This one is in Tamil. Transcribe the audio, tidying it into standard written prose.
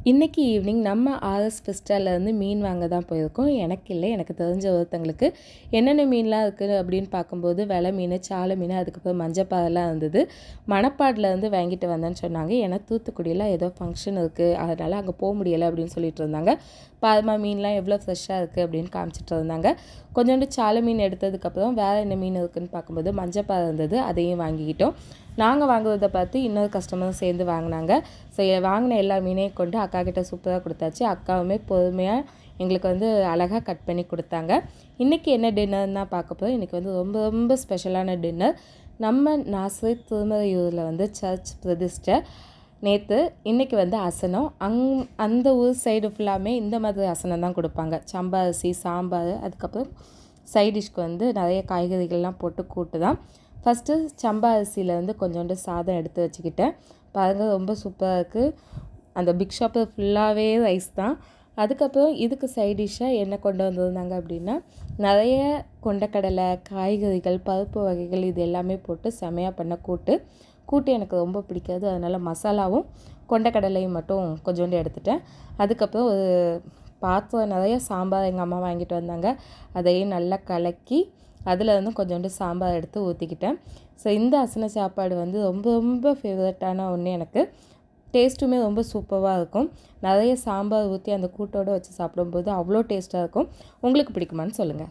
இன்றைக்கி ஈவினிங் நம்ம ஆர்எஸ் ஃபெஸ்டாலேருந்து மீன் வாங்க தான் போயிருக்கோம். எனக்கு இல்லை, எனக்கு தெரிஞ்ச ஒருத்தங்களுக்கு. என்னென்ன மீன்லாம் இருக்குது அப்படின்னு பார்க்கும்போது வெலை மீன், சாலை மீன், அதுக்கப்புறம் மஞ்சப்பாறைலாம் இருந்தது. மணப்பாடிலேருந்து வாங்கிட்டு வந்தேன்னு சொன்னாங்க. ஏன்னா தூத்துக்குடியில் ஏதோ ஃபங்க்ஷன் இருக்குது, அதனால் அங்கே போக முடியலை அப்படின்னு சொல்லிட்டு இருந்தாங்க. பாருமா மீன்லாம் எவ்வளோ ஃப்ரெஷ்ஷாக இருக்குது அப்படின்னு காமிச்சிட்டு இருந்தாங்க. கொஞ்சோண்டு சாலை மீன் எடுத்ததுக்கப்புறம் வேறு என்ன மீன் இருக்குதுன்னு பார்க்கும்போது மஞ்சப்பாறை இருந்தது, அதையும் வாங்கிக்கிட்டோம். நாங்கள் வாங்குறதை பார்த்து இன்னொரு கஸ்டமரும் சேர்ந்து வாங்கினாங்க. ஸோ வாங்கின எல்லா மீனையும் கொண்டு அக்கா கிட்ட சூப்பராக கொடுத்தாச்சு. அக்காவுமே பொறுமையாக எங்களுக்கு அழகாக கட் பண்ணி கொடுத்தாங்க. இன்றைக்கி என்ன டின்னர்னா பார்க்க போகிறோம். இன்றைக்கி ரொம்ப ரொம்ப ஸ்பெஷலான டின்னர். நம்ம நாசரேத் திருமறையூரில் சர்ச் பிரதிஷ்டை நேற்று. இன்றைக்கி அசனம். அந்த ஊர் சைடு ஃபுல்லாமே இந்த மாதிரி அசனம் தான் கொடுப்பாங்க. சம்பா அரிசி, சாம்பார், அதுக்கப்புறம் சைட் டிஷ்க்கு நிறைய காய்கறிகள்லாம் போட்டு கூட்டு தான். ஃபஸ்ட்டு சம்பா அரிசியில் கொஞ்சோண்டு சாதம் எடுத்து வச்சுக்கிட்டேன். பாருங்கள், ரொம்ப சூப்பராக இருக்குது. அந்த பிக் ஷாப்பில் ஃபுல்லாகவே ரைஸ் தான். அதுக்கப்புறம் இதுக்கு சைட் டிஷ்ஷாக என்ன கொண்டு வந்திருந்தாங்க அப்படின்னா, நிறைய கொண்டக்கடலை, காய்கறிகள், பருப்பு வகைகள் இது எல்லாமே போட்டு செமையாக பண்ண கூட்டு எனக்கு ரொம்ப பிடிக்காது. அதனால் மசாலாவும் கொண்டக்கடலையும் மட்டும் கொஞ்சோண்டு எடுத்துட்டேன். அதுக்கப்புறம் ஒரு பாத்திரம் நிறைய சாம்பார் எங்கள் அம்மா வாங்கிட்டு வந்தாங்க. அதையும் நல்லா கலக்கி அதில் கொஞ்சோண்டு சாம்பார் எடுத்து ஊற்றிக்கிட்டேன். ஸோ இந்த அசன சாப்பாடு ரொம்ப ரொம்ப ஃபேவரட்டான ஒன்று எனக்கு. டேஸ்ட்டுமே ரொம்ப சூப்பராக இருக்கும். நிறைய சாம்பார் ஊற்றி அந்த கூட்டோடு வச்சு சாப்பிடும்போது அவ்வளோ டேஸ்ட்டாக இருக்கும். உங்களுக்கு பிடிக்குமான்னு சொல்லுங்கள்.